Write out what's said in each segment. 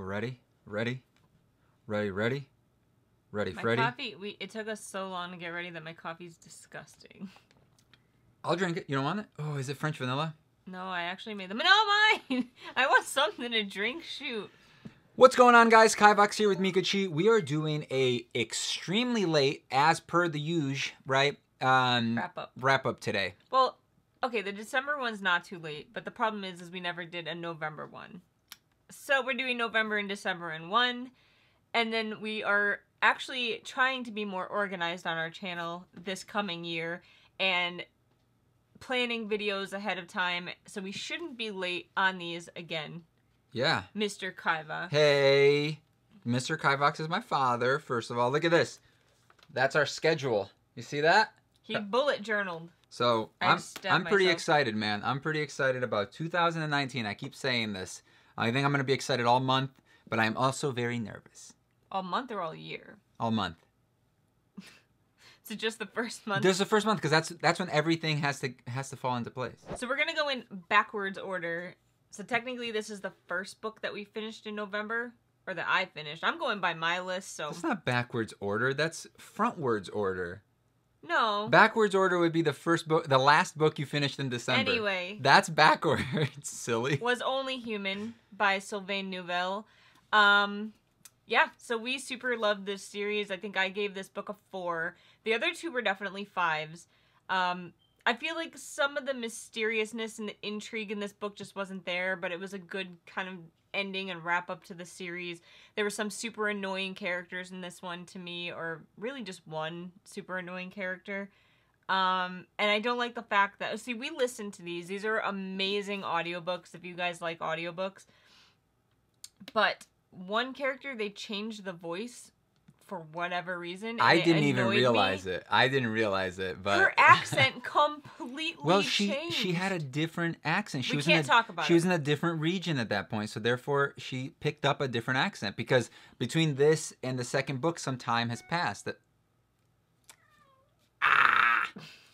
ready? Ready? Ready, Ready, My Freddy? coffee, it took us so long to get ready that my coffee's disgusting. I'll drink it. You don't want it? Oh, is it French vanilla? No, I actually made them. No, mine! I want something to drink, shoot. What's going on, guys? Kivox here with Meekachii. We are doing a extremely late, as per the usual, right? Wrap up today. Well, okay, the December one's not too late, but the problem is we never did a November one. So we're doing November and December in one, and then we are actually trying to be more organized on our channel this coming year, and planning videos ahead of time, so we shouldn't be late on these again. Yeah. Mr. Kiva. Hey, Mr. Kivox is my father, first of all. Look at this. That's our schedule. You see that? He bullet journaled. So I'm pretty excited, man. I'm pretty excited about 2019. I keep saying this. I think I'm going to be excited all month, but I'm also very nervous. All month or all year? All month. So just the first month? Just the first month, because that's when everything has to fall into place. So we're going to go in backwards order. So technically this is the first book that we finished in November, or that I finished. I'm going by my list, so... That's not backwards order, that's frontwards order. No. Backwards order would be the first book, the last book you finished in December. Anyway. That's backwards, silly. Was Only Human by Sylvain Neuvel. Yeah, so we super loved this series. I think I gave this book a 4. The other two were definitely 5s. I feel like some of the mysteriousness and the intrigue in this book just wasn't there, but it was a good kind of ending and wrap up to the series. There were some super annoying characters in this one to me, or really just one super annoying character. And I don't like the fact that, see, we listened to these. These are amazing audiobooks if you guys like audiobooks. But one character, they changed the voice for whatever reason. I didn't even realize it. I didn't realize it, but her accent completely changed. She had a different accent. We can't talk about it. She was in a different region at that point, so therefore she picked up a different accent, because between this and the second book, some time has passed.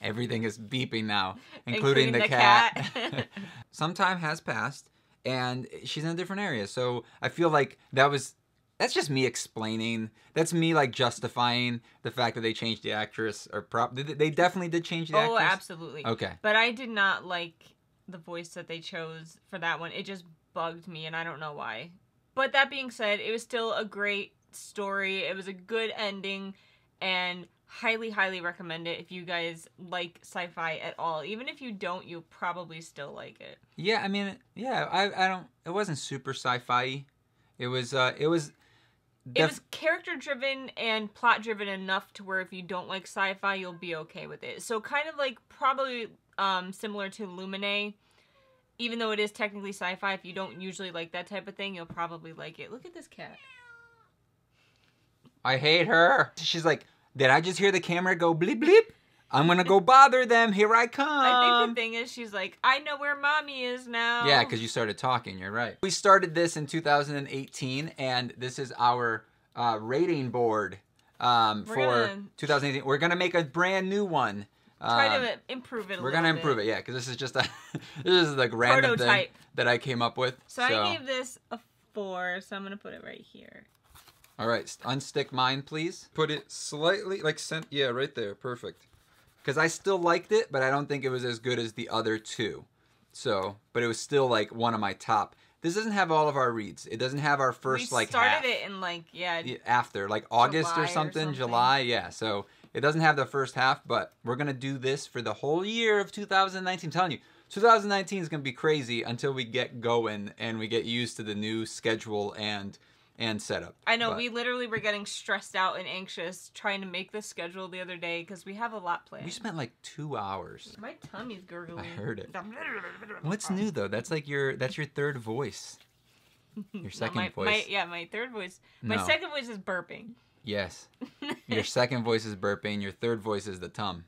Everything is beeping now, including the cat. Some time has passed, and she's in a different area. So I feel like that's just me explaining. That's me like justifying the fact that they changed the actress or they definitely did change the actress. Oh, absolutely. Okay. But I did not like the voice that they chose for that one. It just bugged me, and I don't know why. But that being said, it was still a great story. It was a good ending, and highly, highly recommend it if you guys like sci-fi at all. Even if you don't, you'll probably still like it. Yeah, I mean, yeah, I don't. It wasn't super sci-fi. It was character-driven and plot-driven enough to where if you don't like sci-fi, you'll be okay with it. So kind of like probably similar to Lumine. Even though it is technically sci-fi, if you don't usually like that type of thing, you'll probably like it. Look at this cat. I hate her. She's like, did I just hear the camera go bleep bleep? I'm gonna go bother them. Here I come. I think the thing is, she's like, I know where mommy is now. Yeah, because you started talking. You're right. We started this in 2018, and this is our rating board for 2018. We're gonna make a brand new one. Try to improve it a little bit. We're gonna improve it, yeah, because this is just a this is like random thing that I came up with. So I gave this a 4, so I'm gonna put it right here. All right, unstick mine, please. Put it slightly like yeah, right there, perfect. Because I still liked it, but I don't think it was as good as the other two. So, but it was still like one of my top. This doesn't have all of our reads. It doesn't have our first like half. We started it in like, after, like August or something, July, yeah. So it doesn't have the first half, but we're going to do this for the whole year of 2019. I'm telling you, 2019 is going to be crazy until we get going and we get used to the new schedule and setup. I know, we literally were getting stressed out and anxious trying to make this schedule the other day because we have a lot planned. We spent like 2 hours. My tummy's gurgling. I heard it. What's new though? That's like that's your third voice. Your second voice. My third voice. My second voice is burping. Yes. Your second voice is burping. Your third voice is the tum.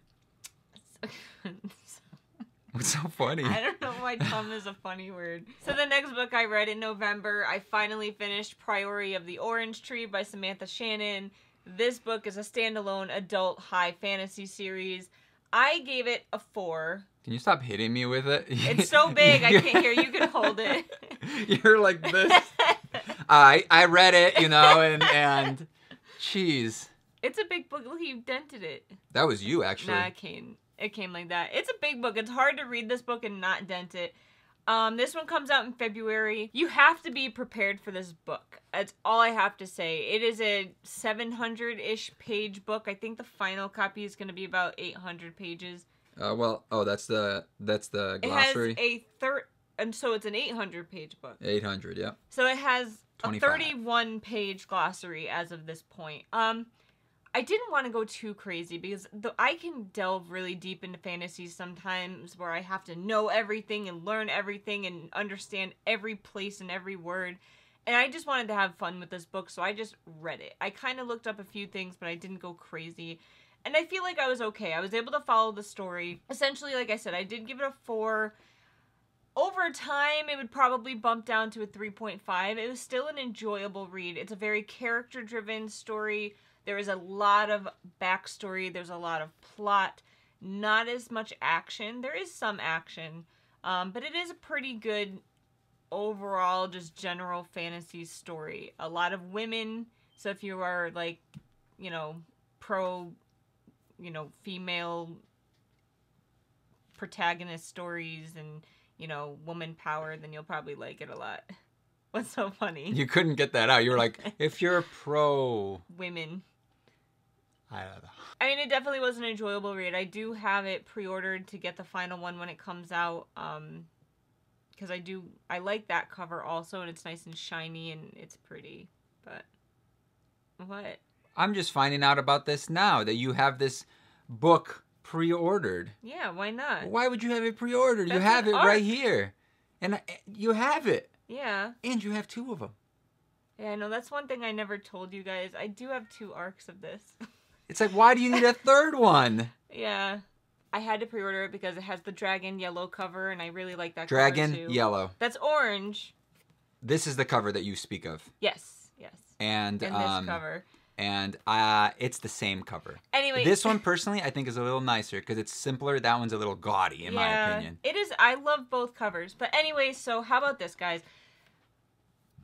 What's so funny? I don't know why tum is a funny word. So the next book I read in November, I finally finished Priory of the Orange Tree by Samantha Shannon. This book is a standalone adult high fantasy series. I gave it a 4. Can you stop hitting me with it? It's so big, I can't hear you. You can hold it. You're like this. I read it, you know, and jeez. It's a big book. Look, you dented it. That was you, actually. Nah, it came like that. It's a big book. It's hard to read this book and not dent it. This one comes out in February. You have to be prepared for this book. That's all I have to say. It is a 700-ish page book. I think the final copy is going to be about 800 pages. That's the glossary. It has and so it's an 800-page book. 800, yeah. So it has 25. a 31-page glossary as of this point. I didn't want to go too crazy because I can delve really deep into fantasy sometimes where I have to know everything and learn everything and understand every place and every word. And I just wanted to have fun with this book, so I just read it. I kind of looked up a few things, but I didn't go crazy. And I feel like I was okay. I was able to follow the story. Essentially, like I said, I did give it a 4. Over time, it would probably bump down to a 3.5. It was still an enjoyable read. It's a very character-driven story. There is a lot of backstory. There's a lot of plot. Not as much action. There is some action. But it is a pretty good overall, just general fantasy story. A lot of women. So if you are like, you know, pro, you know, female protagonist stories and, you know, woman power, then you'll probably like it a lot. What's so funny? You couldn't get that out. You were like, if you're pro women. I don't know. I mean, it definitely was an enjoyable read. I do have it pre-ordered to get the final one when it comes out. Because I like that cover also, and it's nice and shiny and it's pretty. But what? I'm just finding out about this now, that you have this book pre-ordered. Yeah, why not? Why would you have it pre-ordered? You have it right here. And you have it. Yeah. And you have 2 of them. Yeah, I know. That's one thing I never told you guys. I do have 2 arcs of this. It's like, why do you need a 3rd one? Yeah. I had to pre-order it because it has the dragon yellow cover, and I really like that dragon cover, too. Yellow. That's orange. This is the cover that you speak of. Yes. And this cover. And it's the same cover. Anyway. This one, personally, I think is a little nicer because it's simpler. That one's a little gaudy, in my opinion. It is. I love both covers. But anyway, so how about this, guys?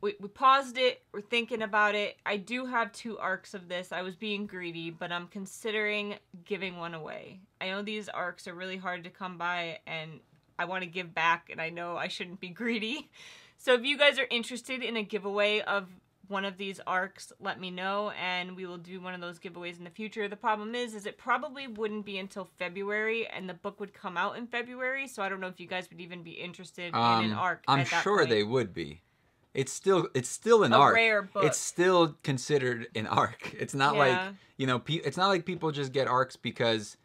We paused it. We're thinking about it. I do have 2 arcs of this. I was being greedy, but I'm considering giving one away. I know these arcs are really hard to come by, and I want to give back, and I know I shouldn't be greedy. So if you guys are interested in a giveaway of one of these arcs, let me know, and we will do one of those giveaways in the future. The problem is it probably wouldn't be until February, and the book would come out in February, so I don't know if you guys would even be interested in an arc I'm at that sure point. they would be. It's still an arc. A rare book. It's still considered an arc. It's not like, you know, it's not like people just get arcs because,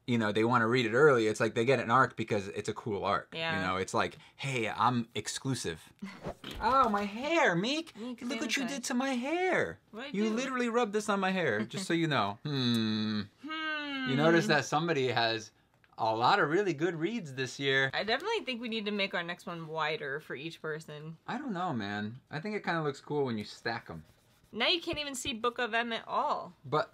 you know, they want to read it early. It's like they get an arc because it's a cool arc. Yeah. You know, it's like, hey, I'm exclusive. Oh, my hair, Meek. Look what you did to my hair. You literally rubbed this on my hair, just so you know. You notice that somebody has a lot of really good reads this year. I definitely think we need to make our next one wider for each person. I don't know, man. I think it kind of looks cool when you stack them. Now you can't even see Book of M at all. But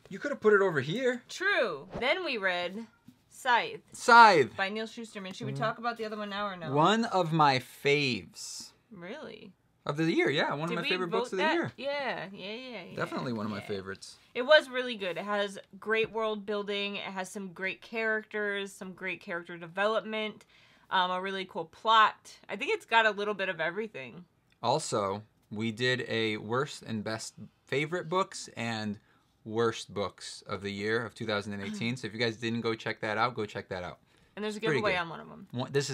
you could have put it over here. True. Then we read Scythe. Scythe. By Neil Shusterman. Should we talk about the other one now or no? One of my faves. Really? Of the year, yeah. One of my favorite books of the year. Yeah. Definitely one of my favorites. It was really good. It has great world building. It has some great characters, some great character development, a really cool plot. I think it's got a little bit of everything. Also, we did a worst and best favorite books and worst books of the year of 2018. So if you guys didn't go check that out, go check that out. And there's a giveaway on one of them. This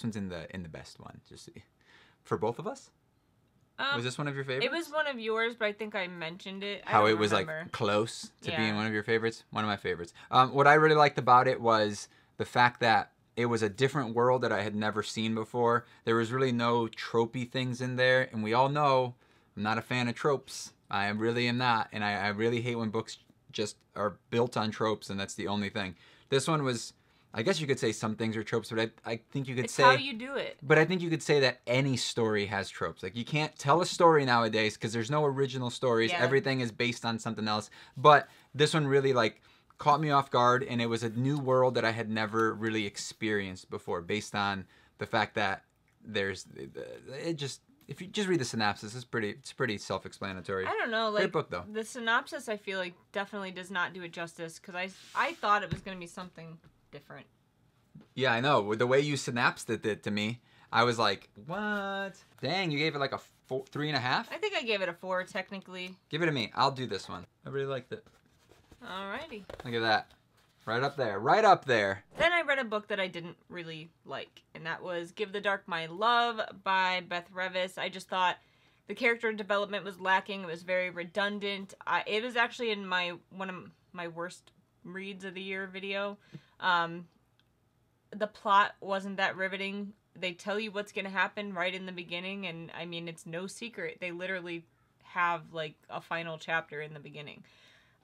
one's in the best one. Just for both of us. Was this one of your favorites? It was one of yours, but I think I mentioned it. How it was like close to being one of your favorites. One of my favorites. What I really liked about it was the fact that it was a different world that I had never seen before. There was really no tropey things in there, and we all know I'm not a fan of tropes. I really am not, and I really hate when books just are built on tropes, and that's the only thing. This one was, I guess you could say some things are tropes, but I think you could say... It's how you do it. But I think you could say that any story has tropes. Like, you can't tell a story nowadays because there's no original stories. Yeah. Everything is based on something else. But this one really, like, caught me off guard, and it was a new world that I had never really experienced before based on the fact that there's it just. If you just read the synopsis, it's pretty self-explanatory. I don't know, like great book though. The synopsis I feel like definitely does not do it justice because I thought it was going to be something different. Yeah, I know. The way you synapsed it to me, I was like, what? Dang, you gave it like a 3.5? I think I gave it a 4 technically. Give it to me. I'll do this one. I really liked it. Alrighty. Look at that. Right up there. Right up there. Then I read a book that I didn't really like, and that was Give the Dark My Love by Beth Revis. I just thought the character development was lacking. It was very redundant. It was actually in one of my worst reads of the year video. The plot wasn't that riveting. They tell you what's going to happen right in the beginning, and I mean, it's no secret. They literally have like a final chapter in the beginning.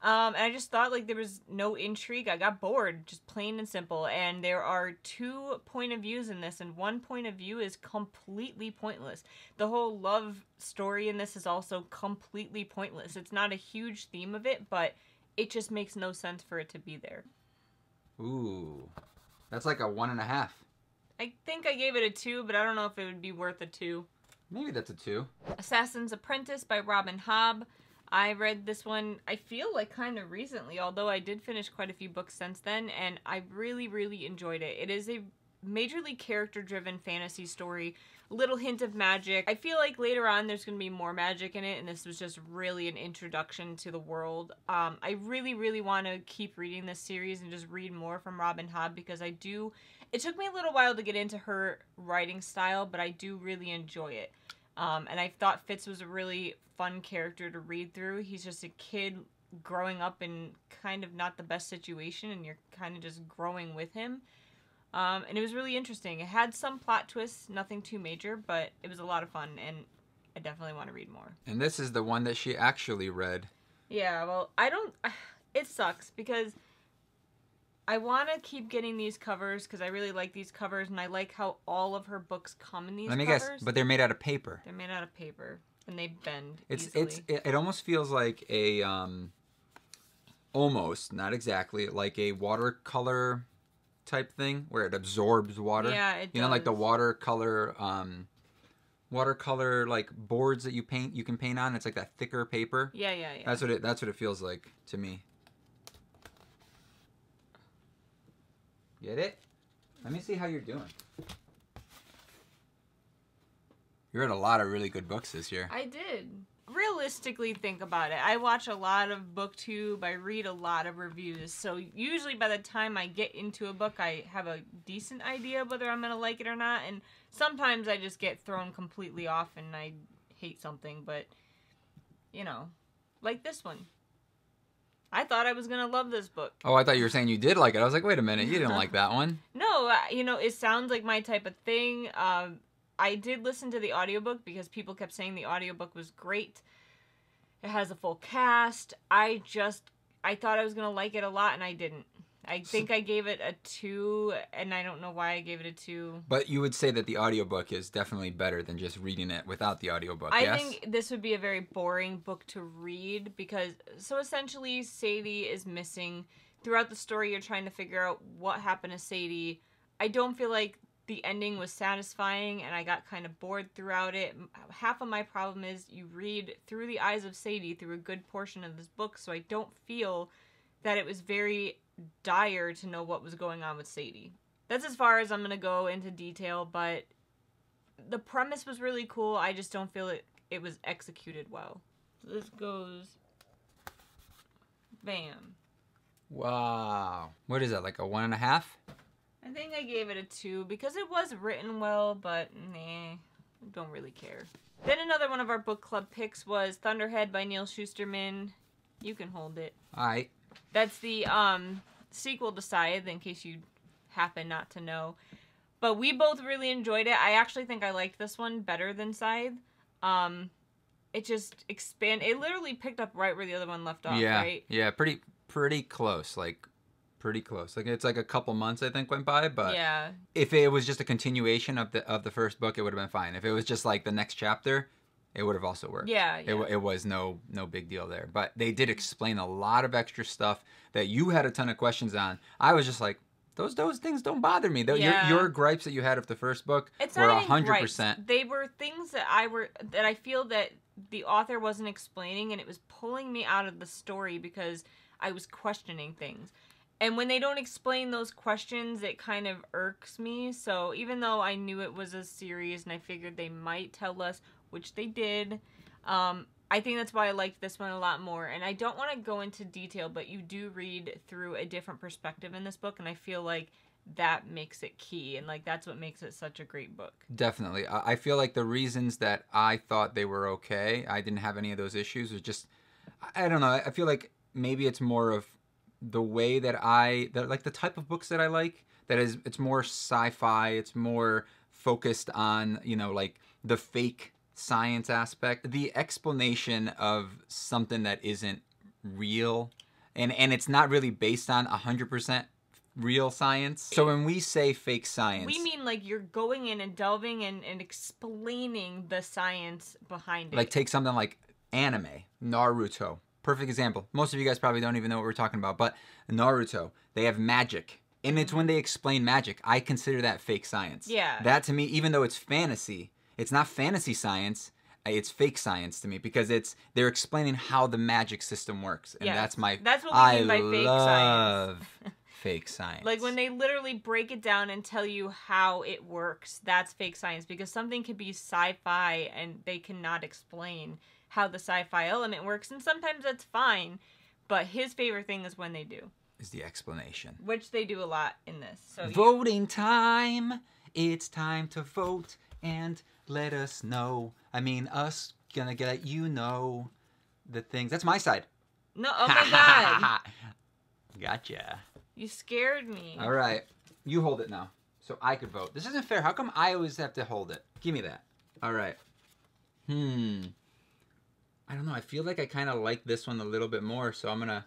And I just thought like there was no intrigue. I got bored, just plain and simple. And there are 2 point of views in this, and one point of view is completely pointless. The whole love story in this is also completely pointless. It's not a huge theme of it, but it just makes no sense for it to be there. Ooh, that's like a 1.5. I think I gave it a 2, but I don't know if it would be worth a 2. Maybe that's a 2. Assassin's Apprentice by Robin Hobb. I read this one, I feel like kind of recently, although I did finish quite a few books since then, and I really, really enjoyed it. It is a majorly character-driven fantasy story, a little hint of magic. I feel like later on there's going to be more magic in it, and this was just really an introduction to the world. I really, really want to keep reading this series and just read more from Robin Hobb because it took me a little while to get into her writing style, but I do really enjoy it. And I thought Fitz was a really fun character to read through. He's just a kid growing up in kind of not the best situation, and you're kind of just growing with him. And it was really interesting. It had some plot twists, nothing too major, but it was a lot of fun, and I definitely want to read more. And this is the one that she actually read. Yeah, well, it sucks because I want to keep getting these covers because I really like these covers, and I like how all of her books come in these covers. Let me guess, but they're made out of paper. They're made out of paper, and they bend easily. It almost feels like a, almost, not exactly, like a watercolor type thing where it absorbs water. Yeah, it does. You know, like the watercolor like boards that you can paint on. It's like that thicker paper. Yeah. That's what it feels like to me. Get it? Let me see how you're doing. You read a lot of really good books this year. I did. Realistically, think about it. I watch a lot of BookTube. I read a lot of reviews. So usually by the time I get into a book, I have a decent idea of whether I'm going to like it or not. And sometimes I just get thrown completely off and I hate something. But, like this one. I thought I was going to love this book. Oh, I thought you were saying you did like it. I was like, wait a minute, you didn't like that one. No, it sounds like my type of thing. I did listen to the audiobook because people kept saying the audiobook was great. It has a full cast. I thought I was going to like it a lot, and I didn't. I think I gave it a 2, and I don't know why I gave it a 2. But you would say that the audiobook is definitely better than just reading it without the audiobook, yes? I think this would be a very boring book to read because, so essentially, Sadie is missing. Throughout the story, you're trying to figure out what happened to Sadie. I don't feel like the ending was satisfying, and I got kind of bored throughout it. Half of my problem is you read through the eyes of Sadie through a good portion of this book, so I don't feel that it was very dire to know what was going on with Sadie. That's as far as I'm going to go into detail, but the premise was really cool. I just don't feel it was executed well. So this goes... Bam. Wow. What is that, like a 1.5? I think I gave it a 2 because it was written well, but I don't really care. Then another one of our book club picks was Thunderhead by Neil Shusterman. You can hold it. All right. That's the sequel to Scythe, in case you happen not to know. But we both really enjoyed it. I actually think I liked this one better than Scythe. It just it literally picked up right where the other one left off, right? Yeah, pretty close. Like, pretty close. Like, it's like a couple months, I think, went by. But yeah, if it was just a continuation of the first book, it would have been fine. If it was just like the next chapter, it would have also worked. Yeah. It was no big deal there. But they did explain a lot of extra stuff that you had a ton of questions on. I was just like, those things don't bother me. Yeah. Your gripes that you had of the first book it's were not 100%. gripes. They were things that I feel that the author wasn't explaining, and it was pulling me out of the story because I was questioning things. And when they don't explain those questions, it kind of irks me. So even though I knew it was a series and I figured they might tell us, which they did, I think that's why I liked this one a lot more. And I don't want to go into detail, but you do read through a different perspective in this book, and I feel like that makes it key, and like that's what makes it such a great book. Definitely. I feel like the reasons that I thought they were okay, I didn't have any of those issues, was just, I don't know, I feel like maybe it's more of the way that like the type of books that I like, that is, it's more sci-fi, it's more focused on, you know, like the fake science aspect, the explanation of something that isn't real, and it's not really based on 100% real science. So when we say fake science, we mean like you're going in and delving and explaining the science behind it. Like take something like anime, Naruto. Perfect example. Most of you guys probably don't even know what we're talking about, but Naruto, they have magic. And it's when they explain magic, I consider that fake science. Yeah. That to me, even though it's fantasy, it's not fantasy science, it's fake science to me, because they're explaining how the magic system works. And that's what we mean by fake science. Fake science. Like when they literally break it down and tell you how it works, that's fake science, because something could be sci-fi and they cannot explain how the sci-fi element works, and sometimes that's fine, but his favorite thing is when they do. Is the explanation. Which they do a lot in this. So voting time. It's time to vote and let us know. I mean, us gonna get you know the things. That's my side. No, oh my god. Gotcha. You scared me. All right. You hold it now, so I could vote. This isn't fair. How come I always have to hold it? Give me that. All right. I don't know. I feel like I kind of like this one a little bit more, so I'm gonna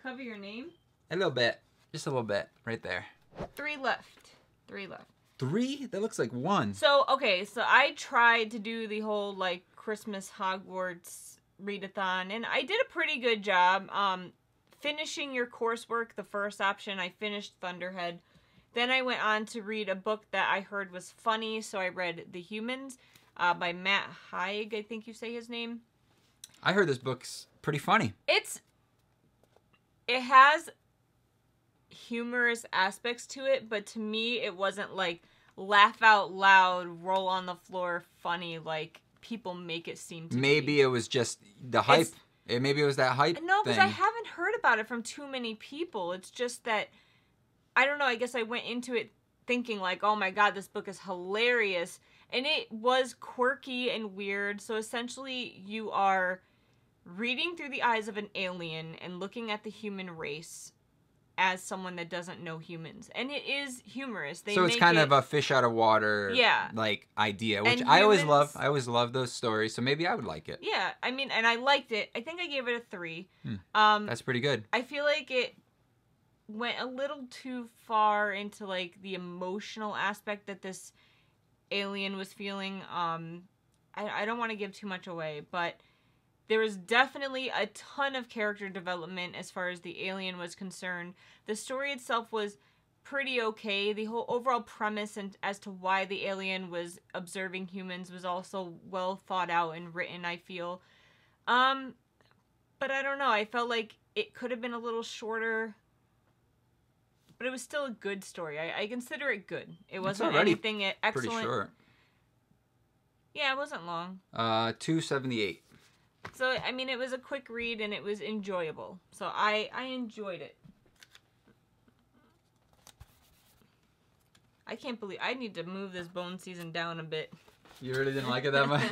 cover your name. A little bit, just a little bit, right there. 3 left. 3 left. 3? That looks like 1. So okay, so I tried to do the whole like Christmas Hogwarts readathon, and I did a pretty good job. Finishing your coursework, the first option, I finished Thunderhead. Then I went on to read a book that I heard was funny, so I read The Humans by Matt Haig, I think you say his name. I heard this book's pretty funny. It has humorous aspects to it, but to me it wasn't like laugh out loud, roll on the floor funny like people make it seem to be. Maybe it was just the hype. Maybe it was that hype thing. No, because I haven't heard about it from too many people. It's just that, I don't know, I guess I went into it thinking like, oh my god, this book is hilarious. And it was quirky and weird. So essentially you are reading through the eyes of an alien and looking at the human race as someone that doesn't know humans. And it is humorous. So it's kind of a fish out of water like idea, which I always love. I always love those stories, so maybe I would like it. Yeah, I mean, and I liked it. I think I gave it a 3. That's pretty good. I feel like it went a little too far into like the emotional aspect that this alien was feeling. I don't want to give too much away, but there was definitely a ton of character development as far as the alien was concerned. The story itself was pretty okay. The whole overall premise and as to why the alien was observing humans was also well thought out and written, I feel. But I don't know. I felt like it could have been a little shorter, but it was still a good story. I consider it good. It wasn't anything excellent. Pretty short. Yeah, it wasn't long. 278. So, I mean, it was a quick read, and it was enjoyable. So, I enjoyed it. I can't believe... I need to move this bone season down a bit. You really didn't like it that much?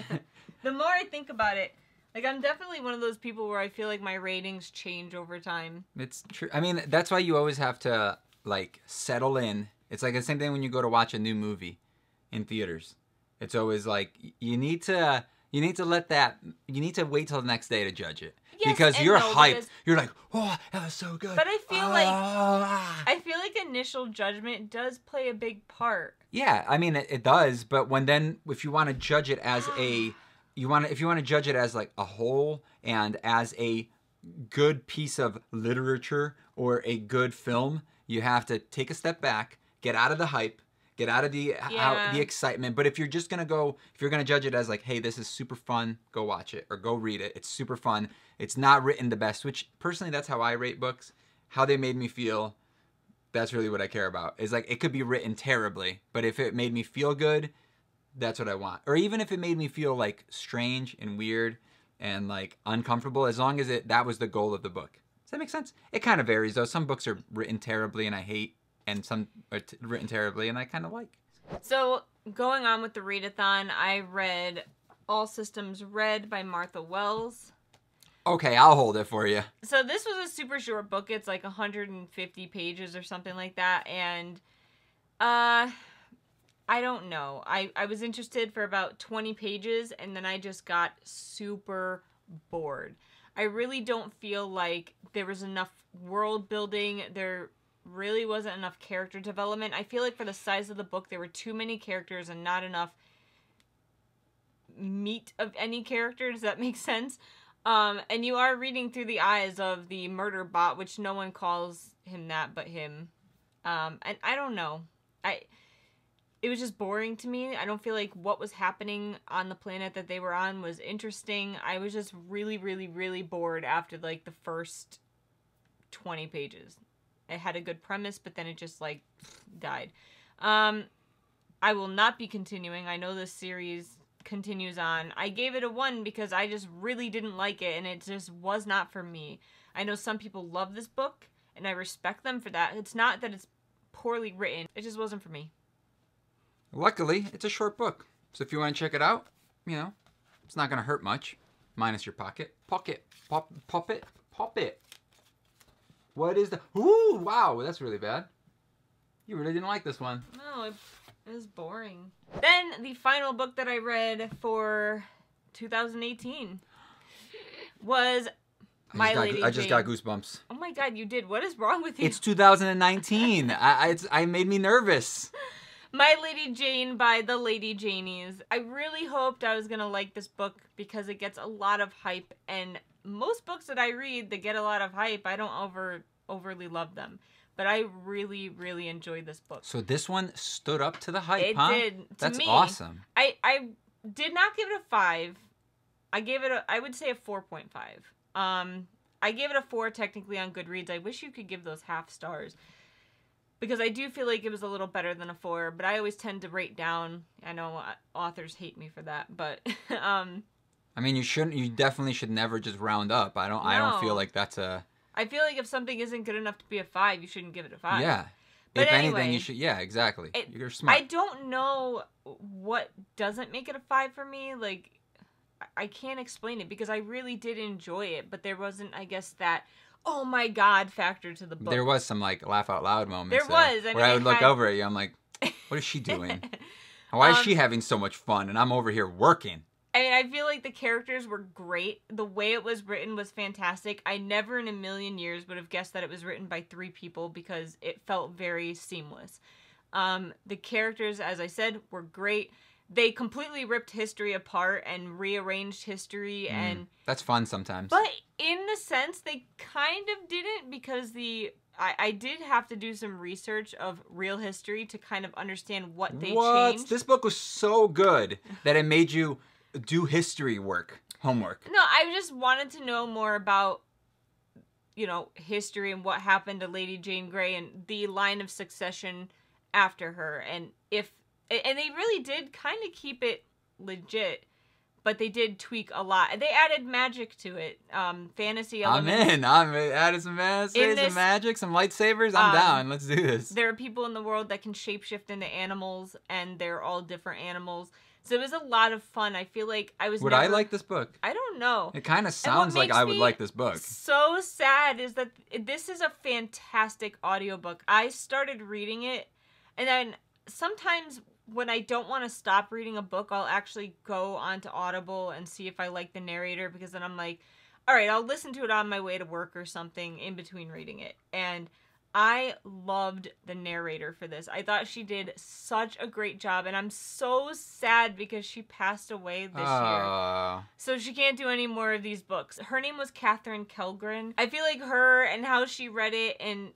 The more I think about it, like, I'm definitely one of those people where I feel like my ratings change over time. It's true. I mean, that's why you always have to, like, settle in. It's like the same thing when you go to watch a new movie in theaters. It's always like, you need to let that, you need to wait till the next day to judge it. Yes, because you're hyped. You're like, oh, that was so good. But I feel like initial judgment does play a big part. Yeah, I mean, it does. But if you want to judge it as if you want to judge it as like a whole and as a good piece of literature or a good film, You have to take a step back, get out of the hype, get out of the excitement. But if you're just gonna if you're gonna judge it as like, hey, this is super fun, go watch it or go read it. It's super fun. It's not written the best, which personally, that's how I rate books. How they made me feel. That's really what I care about. Is like, it could be written terribly, but if it made me feel good, that's what I want. Or even if it made me feel like strange and weird and like uncomfortable, as long as that was the goal of the book. Does that make sense? It kind of varies though. Some books are written terribly and I hate, and some are written terribly and I kind of like. So going on with the readathon, I read All Systems Red by Martha Wells. Okay, I'll hold it for you. So this was a super short book. It's like 150 pages or something like that. And I don't know. I was interested for about 20 pages and then I just got super bored. I really don't feel like there was enough world building. There really wasn't enough character development. I feel like for the size of the book, there were too many characters and not enough meat of any character. Does that make sense? And you are reading through the eyes of the murder bot, which no one calls him that but him. And I don't know. It was just boring to me. I don't feel like what was happening on the planet that they were on was interesting. I was just really, really, really bored after like the first 20 pages. It had a good premise, but then it just like died. I will not be continuing. I know this series continues on. I gave it a 1 because I just really didn't like it and it just was not for me. I know some people love this book and I respect them for that. It's not that it's poorly written. It just wasn't for me. Luckily, it's a short book. So if you want to check it out, you know, it's not going to hurt much. Minus your pocket. Pop it. What is the... Ooh, wow, that's really bad. You really didn't like this one. No, it was boring. Then, the final book that I read for 2018 was My Lady Jane. I just got goosebumps. Oh my god, you did. What is wrong with you? It's 2019. I made me nervous. My Lady Jane by the Lady Janies. I really hoped I was going to like this book because it gets a lot of hype. And most books that I read that get a lot of hype, I don't overly love them. But I really, really enjoyed this book. So this one stood up to the hype, it huh? Did. That's me, awesome. I did not give it a 5. I gave it I would say a 4.5. I gave it a 4 technically on Goodreads. I wish you could give those half stars. Because I do feel like it was a little better than a 4, but I always tend to rate down. I know authors hate me for that, but I mean, you definitely should never just round up. I don't feel like that's a... I feel like if something isn't good enough to be a 5, you shouldn't give it a 5. Yeah. But if anyway, anything, you should... Yeah, exactly. You're smart. I don't know what doesn't make it a 5 for me. Like, I can't explain it because I really did enjoy it, but there wasn't, I guess, that... oh my god factor to the book. There was some like laugh out loud moments. There was. Where I would look over at you. I'm like, what is she doing? Why is she having so much fun? And I'm over here working. I mean, I feel like the characters were great. The way it was written was fantastic. I never in a million years would have guessed that it was written by 3 people because it felt very seamless. The characters, as I said, were great. They completely ripped history apart and rearranged history and... That's fun sometimes. But in a sense, they kind of didn't because I did have to do some research of real history to kind of understand what they changed. This book was so good that it made you do history homework. No, I just wanted to know more about, you know, history and what happened to Lady Jane Grey and the line of succession after her. And they really did kind of keep it legit, but they did tweak a lot. They added magic to it, fantasy elements. I'm in. Added some fantasy, some magic, some lightsabers. I'm down. Let's do this. There are people in the world that can shapeshift into animals, and they're all different animals. So it was a lot of fun. I feel like I was. Would I like this book? I don't know. It kind of sounds like I would like this book. So sad is that this is a fantastic audiobook. I started reading it, and then sometimes when I don't want to stop reading a book, I'll actually go onto Audible and see if I like the narrator, because then I'm like, all right, I'll listen to it on my way to work or something in between reading it. And I loved the narrator for this. I thought she did such a great job, and I'm so sad because she passed away this year. So she can't do any more of these books. Her name was Catherine Kellgren. I feel like her and how she read it and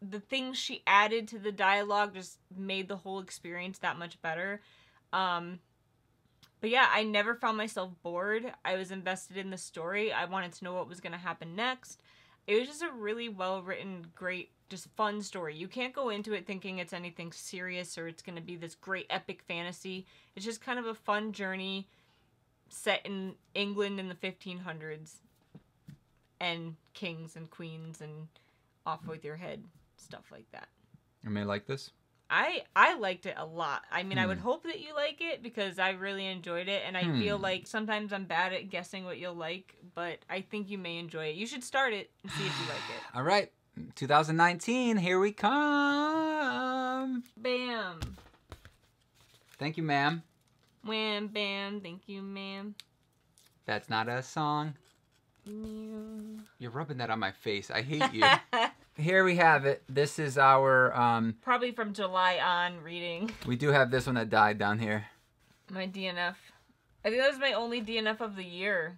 the things she added to the dialogue just made the whole experience that much better. But yeah, I never found myself bored. I was invested in the story. I wanted to know what was going to happen next. It was just a really well-written, great, just fun story. You can't go into it thinking it's anything serious or it's going to be this great epic fantasy. It's just kind of a fun journey set in England in the 1500s. And kings and queens and off with your head, stuff like that. You may like this? I liked it a lot. I mean, I would hope that you like it because I really enjoyed it, and I feel like sometimes I'm bad at guessing what you'll like, but I think you may enjoy it. You should start it and see if you like it. All right. 2019, here we come. Bam. Thank you, ma'am. Wham, bam. Thank you, ma'am. That's not a song. Meow. You're rubbing that on my face. I hate you. Here we have it. This is our... Probably from July on reading. We do have this one that died down here. My DNF. I think that was my only DNF of the year.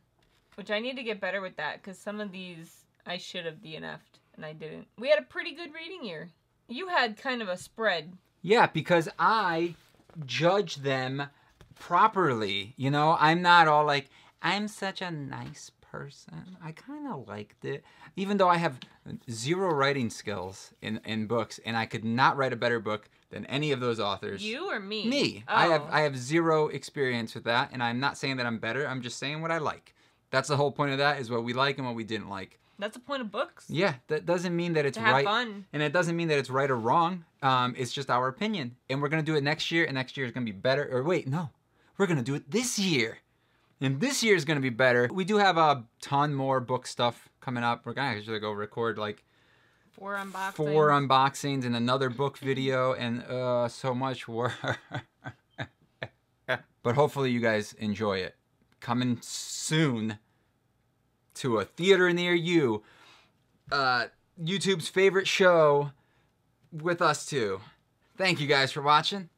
Which I need to get better with that. Because some of these I should have DNF'd. And I didn't. We had a pretty good reading year. You had kind of a spread. Yeah, because I judge them properly. You know, I'm not all like, I'm such a nice person. I kind of liked it. Even though I have 0 writing skills in books, and I could not write a better book than any of those authors. You or me? Me. Oh. I have 0 experience with that, and I'm not saying that I'm better. I'm just saying what I like. That's the whole point of that, is what we like and what we didn't like. That's the point of books. Yeah, that doesn't mean that it's to have right. Fun. And it doesn't mean that it's right or wrong. It's just our opinion. And we're going to do it next year, and next year is going to be better. Or wait, no. We're going to do it this year. And this year is going to be better. We do have a ton more book stuff coming up. We're going to actually go record like 4 unboxings. 4 unboxings and another book video and so much work. But hopefully you guys enjoy it. Coming soon to a theater near you. YouTube's favorite show with us too. Thank you guys for watching.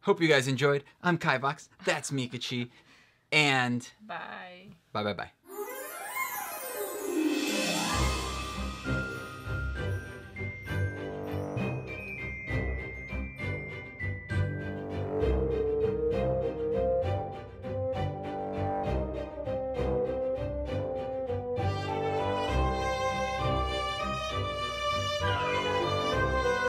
Hope you guys enjoyed. I'm Kivox. That's Meekachii. And bye. Bye.